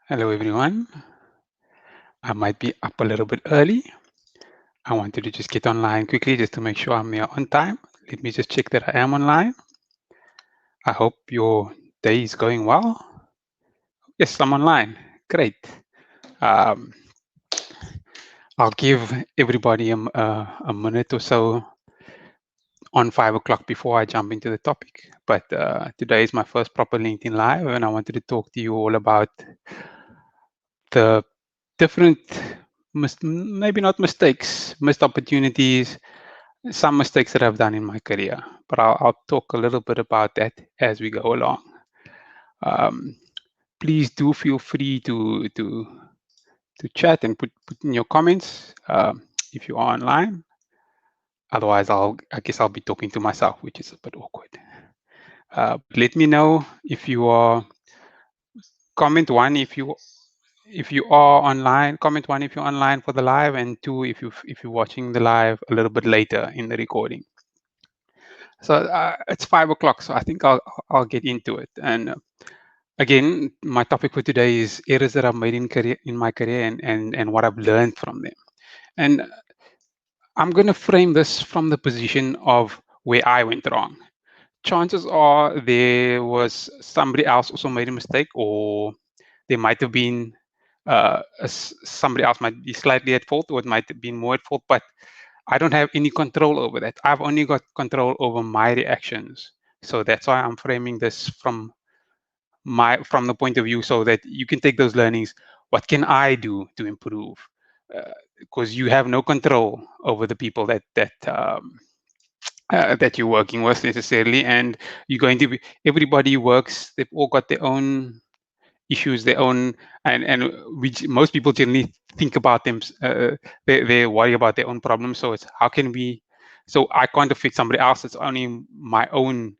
Hello, everyone. I might be up a little bit early. I wanted to just get online quickly just to make sure I'm here on time. Let me just check that I am online. I hope your day is going well. Yes, I'm online. Great. Um, I'll give everybody a minute or so on 5 o'clock before I jump into the topic. But today is my first proper LinkedIn Live, and I wanted to talk to you all about the different, maybe not mistakes, missed opportunities, some mistakes that I've done in my career, but I'll talk a little bit about that as we go along. Um, Please do feel free to chat and put in your comments if you are online. Otherwise, I guess I'll be talking to myself, which is a bit awkward. Let me know if you are comment one if you are online. Comment one if you're online for the live, and two if you're watching the live a little bit later in the recording. So it's 5 o'clock, so I think I'll get into it. And again, my topic for today is errors that I've made in my career and what I've learned from them. And I'm going to frame this from the position of where I went wrong. Chances are there was somebody else also made a mistake, or there might have been somebody else might be slightly at fault, or it might have been more at fault, but I don't have any control over that. I've only got control over my reactions. So that's why I'm framing this from the point of view so that you can take those learnings. What can I do to improve? Because you have no control over the people that you're working with necessarily, and you're going to be everybody works. They've all got their own issues, their own, and which most people generally think about them. They worry about their own problems. So it's how can we? So I can't affect somebody else. It's only my own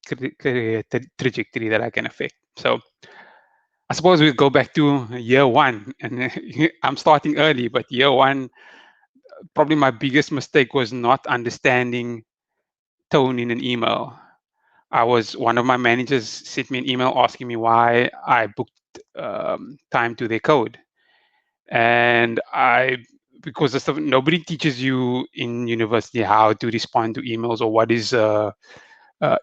career trajectory that I can affect. So I suppose we'll go back to year one, and I'm starting early, but year one, probably my biggest mistake was not understanding tone in an email. One of my managers sent me an email asking me why I booked time to their code. And because the stuff, nobody teaches you in university how to respond to emails or what is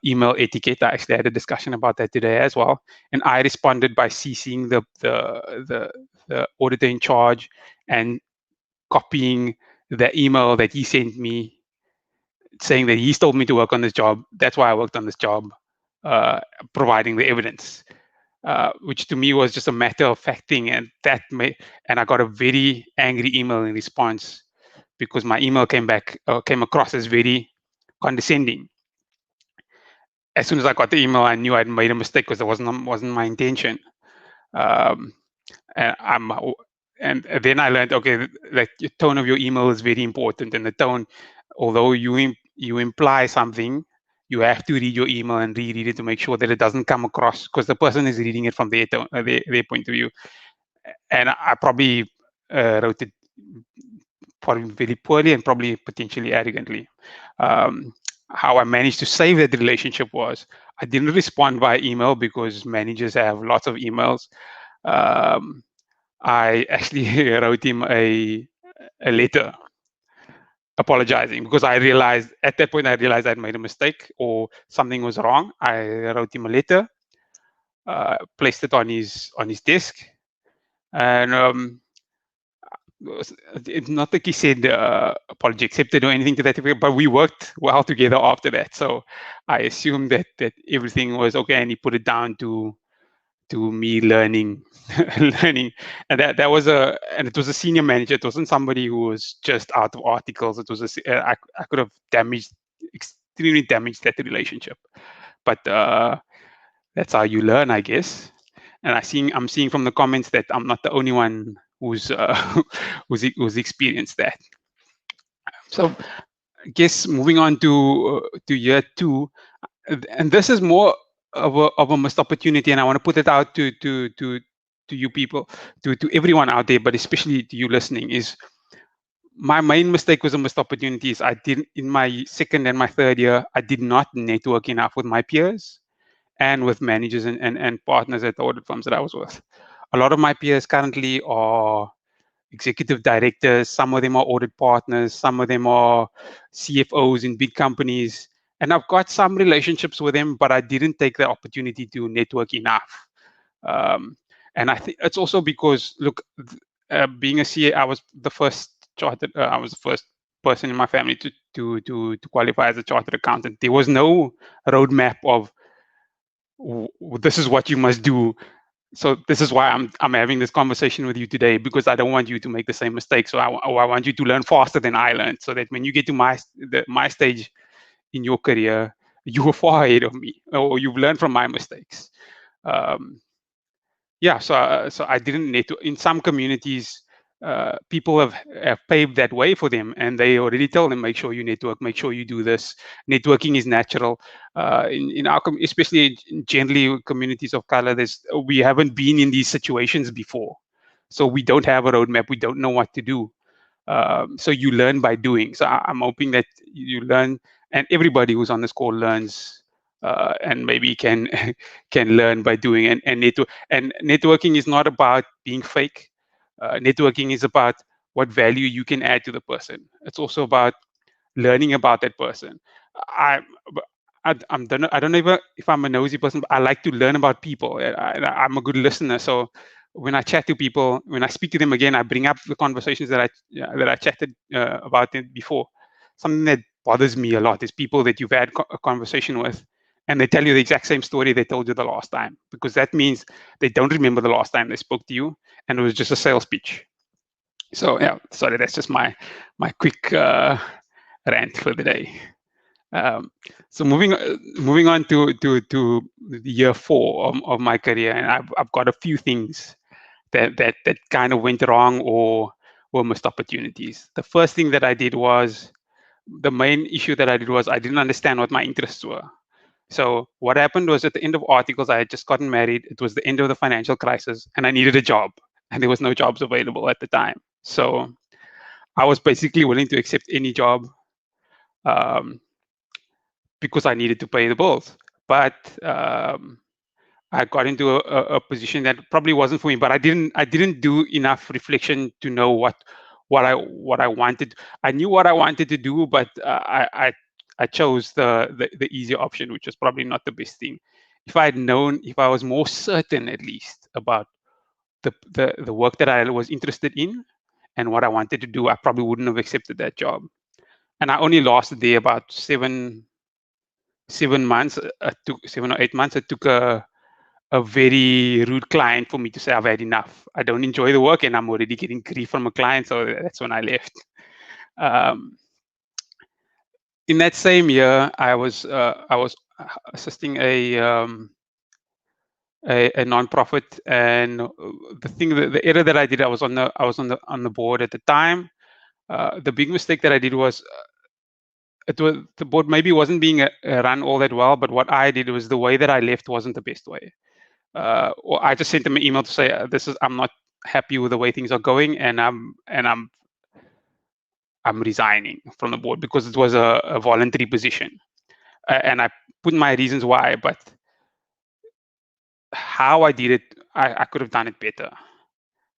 email etiquette. I actually had a discussion about that today as well. And I responded by CCing the auditor in charge and copying the email that he sent me saying that he's told me to work on this job. That's why I worked on this job, providing the evidence, which to me was just a matter of fact thing. And I got a very angry email in response because my email came across as very condescending. As soon as I got the email, I knew I'd made a mistake because it wasn't my intention. Um, and I'm and then I learned, okay, that the tone of your email is very important, and the tone, although you imply something, you have to read your email and reread it to make sure that it doesn't come across because the person is reading it from their point of view. And I probably wrote it probably very poorly and probably potentially arrogantly. Um, how I managed to save that relationship was I didn't respond by email because managers have lots of emails. Um, I actually wrote him a letter apologizing because I realized at that point I'd made a mistake or something was wrong. I wrote him a letter, placed it on his desk, and it's not like he said apology accepted or anything to that effect, but we worked well together after that. So I assumed that everything was okay, and he put it down to me learning learning. And it was a senior manager. It wasn't somebody who was just out of articles. It was I could have extremely damaged that relationship, but that's how you learn, I guess. And I'm seeing from the comments that I'm not the only one who's who's experienced that. So I guess moving on to year two, and this is more of a missed opportunity, and I want to put it out to you people, to everyone out there, but especially to you listening, is my main mistake was a missed opportunities. I didn't in my second and my third year, I did not network enough with my peers and with managers and partners at the audit firms that I was with. A lot of my peers currently are executive directors, some of them are audit partners, some of them are CFOs in big companies. And I've got some relationships with them, but I didn't take the opportunity to network enough. Um, and I think it's also because, look, being a CA, I was the first I was the first person in my family to qualify as a chartered accountant. There was no roadmap of this is what you must do. So this is why I'm having this conversation with you today, because I don't want you to make the same mistake. So I want you to learn faster than I learned, so that when you get to my stage in your career, you were far ahead of me, or you've learned from my mistakes. Um, yeah, so I didn't need to. In some communities, people have paved that way for them, and they already tell them, make sure you network, make sure you do this. Networking is natural. In our especially generally communities of color, we haven't been in these situations before, so we don't have a roadmap. We don't know what to do. So you learn by doing. So I'm hoping that you learn, and everybody who's on this call learns, and maybe can can learn by doing. And networking is not about being fake. Networking is about what value you can add to the person. It's also about learning about that person. I, I don't know if I'm a nosy person, but I like to learn about people. I'm a good listener. So when I chat to people, when I speak to them again, I bring up the conversations that I chatted about it before. Something that bothers me a lot is people that you've had a conversation with, and they tell you the exact same story they told you the last time, because that means they don't remember the last time they spoke to you, and it was just a sales pitch. So yeah, sorry, that's just my quick rant for the day. Um, so moving on to the year 4 of my career, and I've got a few things that kind of went wrong or were missed opportunities. The first thing that I did was the main issue that I did was I didn't understand what my interests were. So what happened was, at the end of articles, I had just gotten married. It was the end of the financial crisis, and I needed a job, and there was no jobs available at the time. So I was basically willing to accept any job, um, because I needed to pay the bills. But I got into a position that probably wasn't for me. But I didn't do enough reflection to know what I wanted. I knew what I wanted to do, but I chose the easier option, which was probably not the best thing. If I had known, if I was more certain at least about the work that I was interested in and what I wanted to do, I probably wouldn't have accepted that job. And I only lasted there about 7 months. It took 7 or 8 months. It took a very rude client for me to say I've had enough. I don't enjoy the work, and I'm already getting grief from a client. So that's when I left. Um, in that same year, I was assisting a nonprofit, and the error that I did, I was on the board at the time. The big mistake that I did was, the board maybe wasn't being run all that well, but what I did was, the way that I left wasn't the best way. Or I just sent them an email to say, I'm not happy with the way things are going, and I'm resigning from the board, because it was a voluntary position. And I put my reasons why, but how I did it, I could have done it better.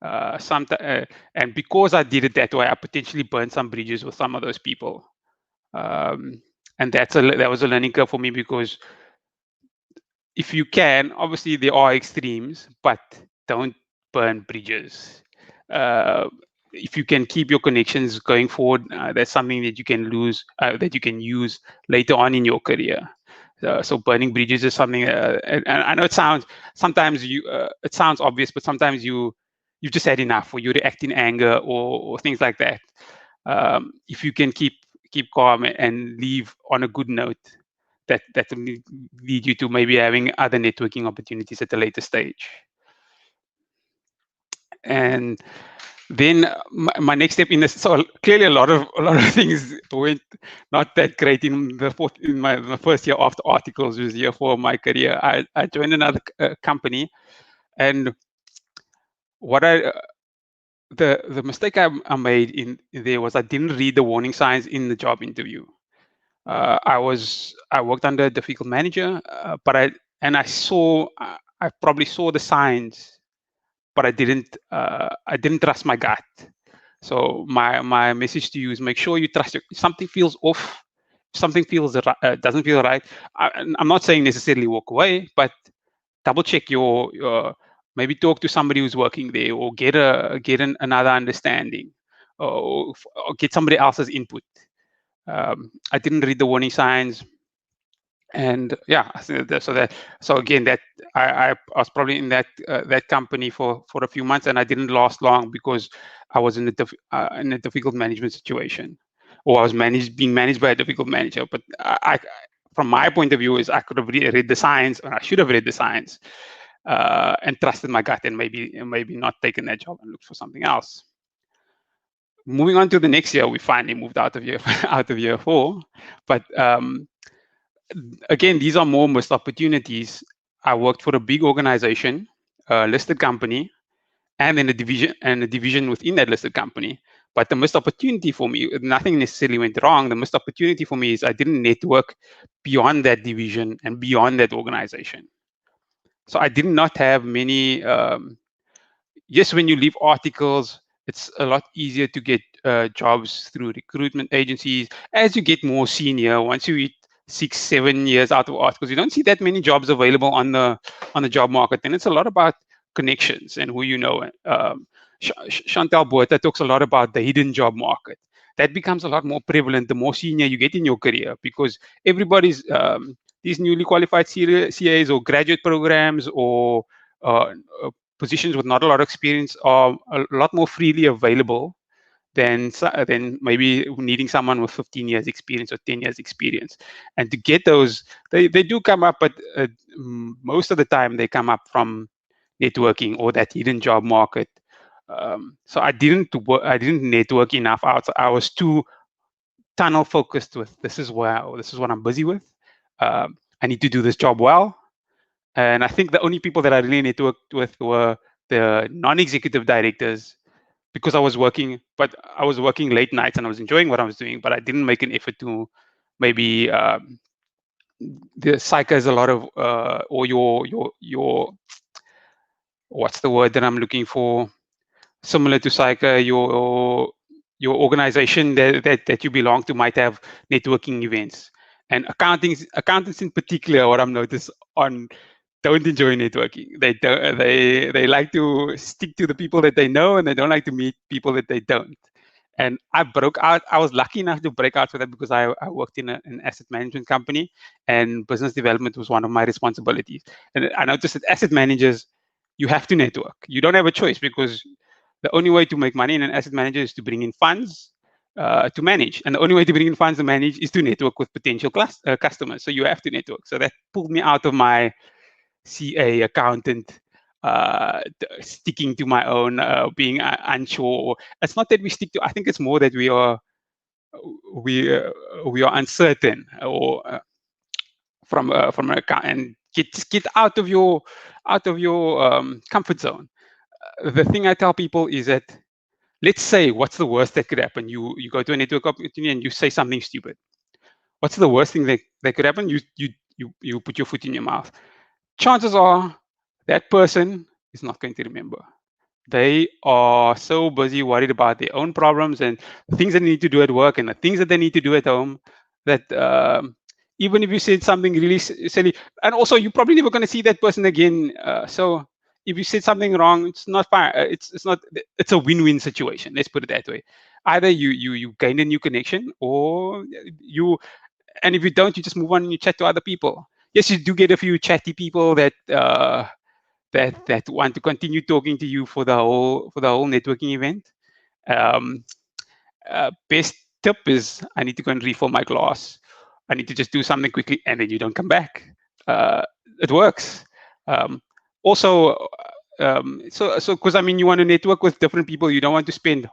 And because I did it that way, I potentially burned some bridges with some of those people. Um, and that was a learning curve for me, because if you can, obviously there are extremes, but don't burn bridges. Uh, if you can keep your connections going forward, that's something that you can that you can use later on in your career. So burning bridges is something, and I know it sounds obvious, but sometimes you've just had enough, or you react in anger, or things like that. If you can keep calm and leave on a good note, that will lead you to maybe having other networking opportunities at a later stage. And then my next step in this, so clearly a lot of things went not that great in my first year after articles, was year 4 of my career. I joined another company, and what the mistake I made in there was, I didn't read the warning signs in the job interview. I worked under a difficult manager, but I probably saw the signs, but I didn't trust my gut. So my message to you is make sure you trust your, if something feels off, if something doesn't feel right. I'm not saying necessarily walk away, but double check your maybe talk to somebody who's working there, or another understanding, or get somebody else's input. I didn't read the warning signs, and yeah, so again, that I was probably in that company for a few months, and I didn't last long because I was in a difficult management situation, or I was being managed by a difficult manager. But from my point of view, is I could have read the signs, or I should have read the signs, and trusted my gut, and maybe not taken that job and looked for something else. Moving on to the next year, we finally moved out of year out of year 4, but again, these are more missed opportunities. I worked for a big organization, a listed company, and then a division within that listed company. But the missed opportunity for me, nothing necessarily went wrong. The missed opportunity for me is I didn't network beyond that division and beyond that organization. So I did not have many. Yes, when you leave articles, it's a lot easier to get jobs through recruitment agencies. As you get more senior, once you hit 6, 7 years out of articles, you don't see that many jobs available on the job market. And it's a lot about connections and who you know. Chantal Botha talks a lot about the hidden job market. That becomes a lot more prevalent the more senior you get in your career, because everybody's these newly qualified CAs or graduate programs, or uh, positions with not a lot of experience are a lot more freely available than maybe needing someone with 15 years experience or 10 years experience. And to get those, they do come up, but most of the time they come up from networking or that hidden job market. So I didn't network enough out. I was too tunnel focused with this is what I'm busy with. I need to do this job well. And I think the only people that I really networked with were the non-executive directors, because I was working late nights and I was enjoying what I was doing, but I didn't make an effort to maybe the psych has a lot of or your what's the word that I'm looking for? Similar to Psycha, your organization that you belong to might have networking events. And accountants in particular, what I'm noticed on, don't enjoy networking. They like to stick to the people that they know, and they don't like to meet people that they don't. And I broke out. I was lucky enough to break out for that because I worked in an asset management company, and business development was one of my responsibilities. And I noticed that asset managers, you have to network. You don't have a choice, because the only way to make money in an asset manager is to bring in funds to manage. And the only way to bring in funds to manage is to network with potential customers. So you have to network. So that pulled me out of my CA accountant, sticking to my own, being unsure. It's not that we stick to. I think it's more that we are uncertain, or from an account, and get out of your comfort zone. The thing I tell people is that, let's say, what's the worst that could happen? You go to a network opportunity and you say something stupid. What's the worst thing that could happen? You put your foot in your mouth. Chances are that person is not going to remember. They are so busy worried about their own problems and the things that they need to do at work and the things that they need to do at home, that even if you said something really silly, and also you're probably never going to see that person again. So if you said something wrong, it's not fine. It's not. It's a win-win situation. Let's put it that way. Either you gain a new connection, or you, and if you don't, you just move on and you chat to other people. Yes, you do get a few chatty people that that want to continue talking to you for the whole networking event. Um, Best tip is, I need to go and refill my glass. I need to just do something quickly, and then you don't come back. It works. Um, Also, so because I mean, you want to network with different people. You don't want to spend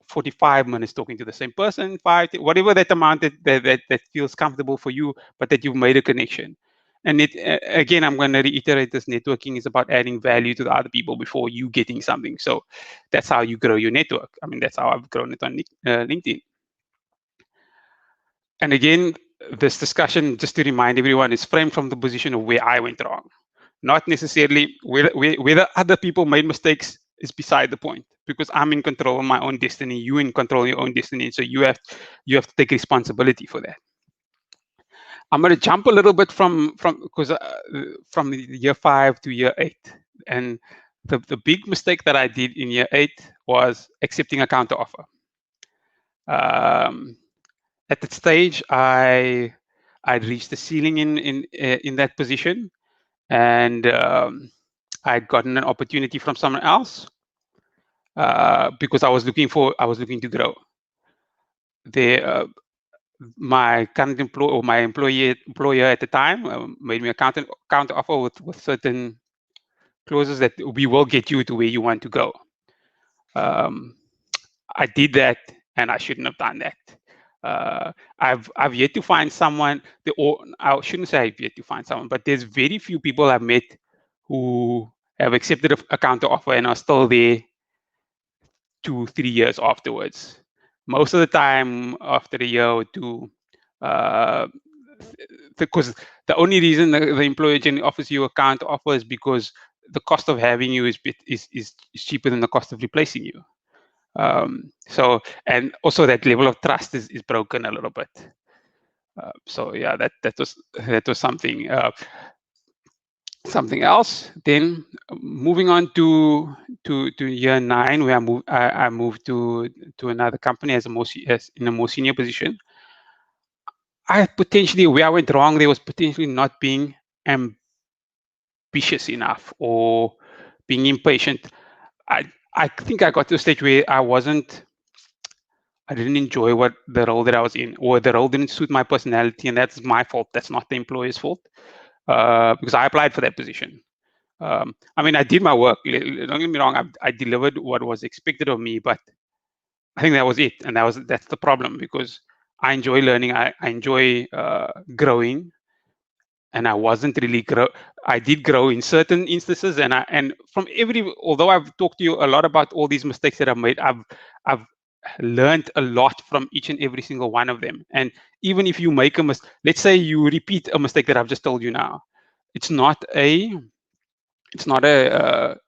45 minutes talking to the same person, whatever that amount that feels comfortable for you, but that you've made a connection. And again, I'm going to reiterate this: networking is about adding value to the other people before you getting something. So that's how you grow your network. I mean, that's how I've grown it on LinkedIn. And again, this discussion, just to remind everyone, is framed from the position of where I went wrong, not necessarily whether other people made mistakes is beside the point, because I'm in control of my own destiny. You in control of your own destiny, so you have to take responsibility for that. I'm going to jump a little bit from year 5 to year 8, and the big mistake that I did in year 8 was accepting a counter offer. Um, at that stage, I'd reached the ceiling in that position, and I'd gotten an opportunity from someone else, because I was looking to grow. They My current employer, or my employer at the time, made me a counter offer with certain clauses that we will get you to where you want to go. Um, I did that, and I shouldn't have done that. I've yet to find someone, or I shouldn't say I've yet to find someone, but there's very few people I've met who have accepted a counter offer and are still there 2-3 years afterwards. Most of the time, after a year or two, uh, because the only reason the employer generally offers you a counter offer is because the cost of having you is cheaper than the cost of replacing you. So, and also that level of trust is broken a little bit. So yeah, that was something else. Then moving on to year 9, where I moved to another company as in a more senior position. Where I went wrong there was potentially not being ambitious enough, or being impatient. I think I got to a stage where I didn't enjoy what the role that I was in, or the role didn't suit my personality, and that's my fault. That's not the employer's fault, because I applied for that position. I mean, I did my work. Don't get me wrong. I delivered what was expected of me, but I think that was it, and that's the problem, because I enjoy learning. I enjoy growing, and I wasn't really grow. I did grow in certain instances, and from although I've talked to you a lot about all these mistakes that I've made, I've learned a lot from each and every single one of them. And even if you make a mistake, let's say you repeat a mistake that I've just told you now, it's not a it's not the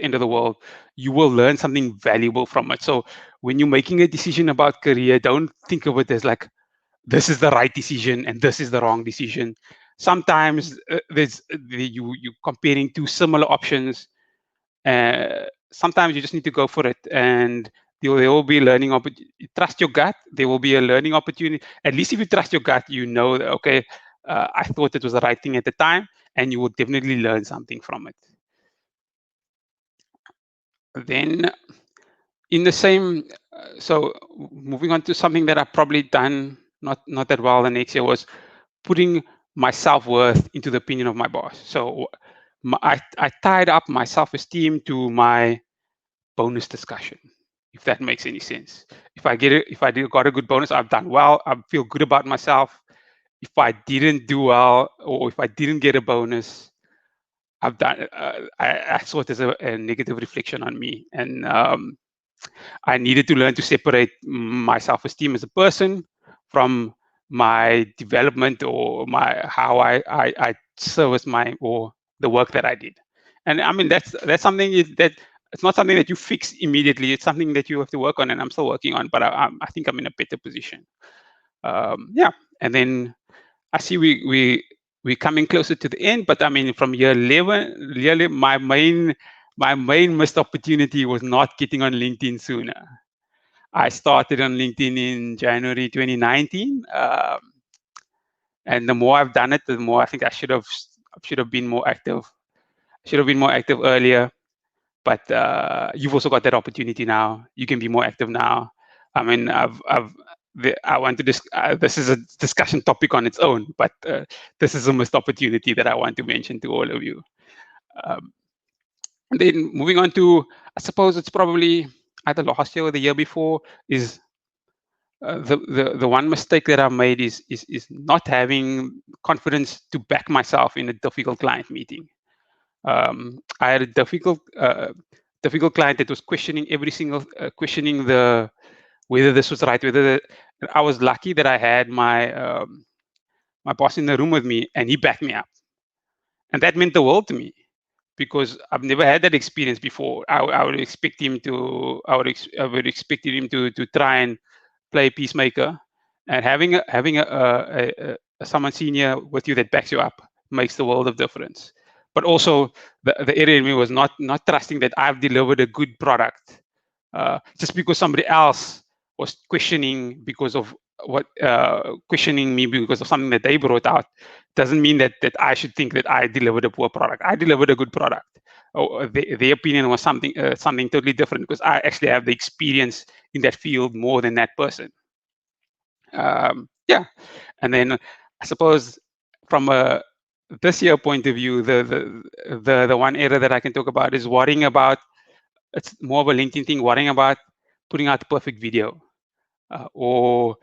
end of the world. You will learn something valuable from it. So when you're making a decision about career, don't think of it as like, this is the right decision and this is the wrong decision. Sometimes you comparing two similar options. Sometimes you just need to go for it, and there will be learning opportunity. Trust your gut. There will be a learning opportunity. At least if you trust your gut, you know that, okay, I thought it was the right thing at the time, and you will definitely learn something from it. Then in the same, so moving on to something that I've probably done not that well the next year, was putting my self-worth into the opinion of my boss. So I tied up my self-esteem to my bonus discussion, if that makes any sense. If I got a good bonus, I've done well. I feel good about myself. If I didn't do well, or if I didn't get a bonus, I've done. I saw it as a negative reflection on me, and I needed to learn to separate my self-esteem as a person from my development, or my how I service or the work that I did. And I mean, that's something that it's not something that you fix immediately. It's something that you have to work on, and I'm still working on. But I think I'm in a better position. Yeah, and then I see we're coming closer to the end. But I mean, from year 11, really, my main missed opportunity was not getting on LinkedIn sooner. I started on LinkedIn in January 2019, and the more I've done it, the more I think I should have been more active. Should have been more active earlier, but you've also got that opportunity now. You can be more active now. I mean, I want to this is a discussion topic on its own, but this is a missed opportunity that I want to mention to all of you. Um, and then moving on to, I suppose it's probably either last year or the year before, is the one mistake that I've made is not having confidence to back myself in a difficult client meeting. I had a difficult client that was questioning the whether this was right. I was lucky that I had my boss in the room with me, and he backed me up. And that meant the world to me because I've never had that experience before. I would expect him to, I would expect him to try and play peacemaker, and having someone senior with you that backs you up makes the world of difference. But also the area in me was not trusting that I've delivered a good product just because somebody else was questioning me because of something that they brought out doesn't mean that I should think that I delivered a poor product. I delivered a good product. Oh, their opinion was something totally different because I actually have the experience in that field more than that person. Yeah, and then I suppose from a this year point of view, the one area that I can talk about is worrying about. It's more of a LinkedIn thing, worrying about putting out the perfect video or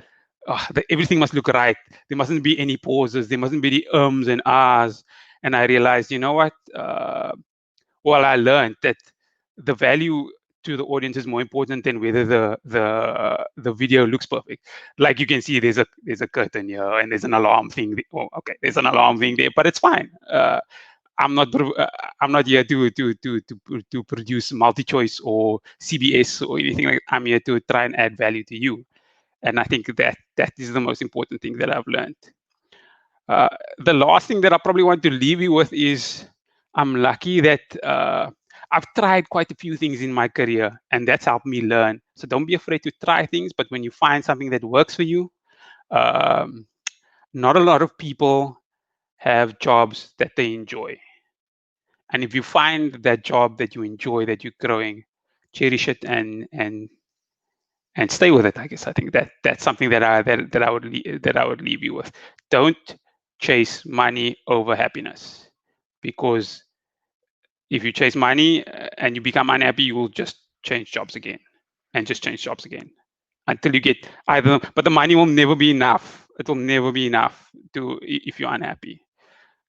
everything must look right. There mustn't be any pauses. There mustn't be the ums and ahs. And I realized, you know what? Well, I learned that the value to the audience is more important than whether the video looks perfect. Like you can see, there's a curtain here and there's an alarm thing. Oh, okay, there's an alarm thing there, but it's fine. I'm not I'm not here to produce multi-choice or CBS or anything like that. I'm here to try and add value to you. And I think that is the most important thing that I've learned. The last thing that I probably want to leave you with is I'm lucky that I've tried quite a few things in my career, and that's helped me learn. So don't be afraid to try things, but when you find something that works for you, um, not a lot of people have jobs that they enjoy. And if you find that job that you enjoy, that you're growing, cherish it and stay with it. I guess I think that's something that I would leave you with. Don't chase money over happiness, because if you chase money and you become unhappy, you will just change jobs again and just change jobs again until you get either. But the money will never be enough. It will never be enough to if you're unhappy.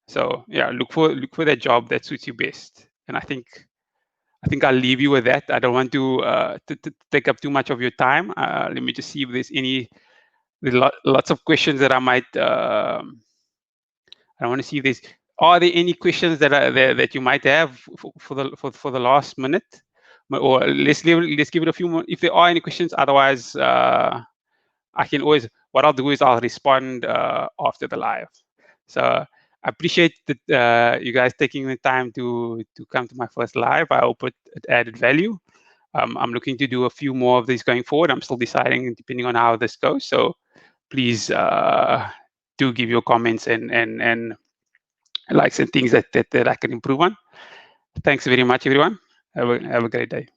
So yeah, look for that job that suits you best. And I think I'll leave you with that. I don't want to take up too much of your time. Let me just see if there's lots of questions that I might. I want to see if there's. Are there any questions that you might have for the last minute? Or let's give it a few more. If there are any questions, otherwise I can always. What I'll do is I'll respond after the live. So I appreciate that you guys taking the time to come to my first live. I hope it added value. I'm looking to do a few more of these going forward. I'm still deciding depending on how this goes. So please do give your comments and likes and things that I can improve on. Thanks very much, everyone. Have a great day.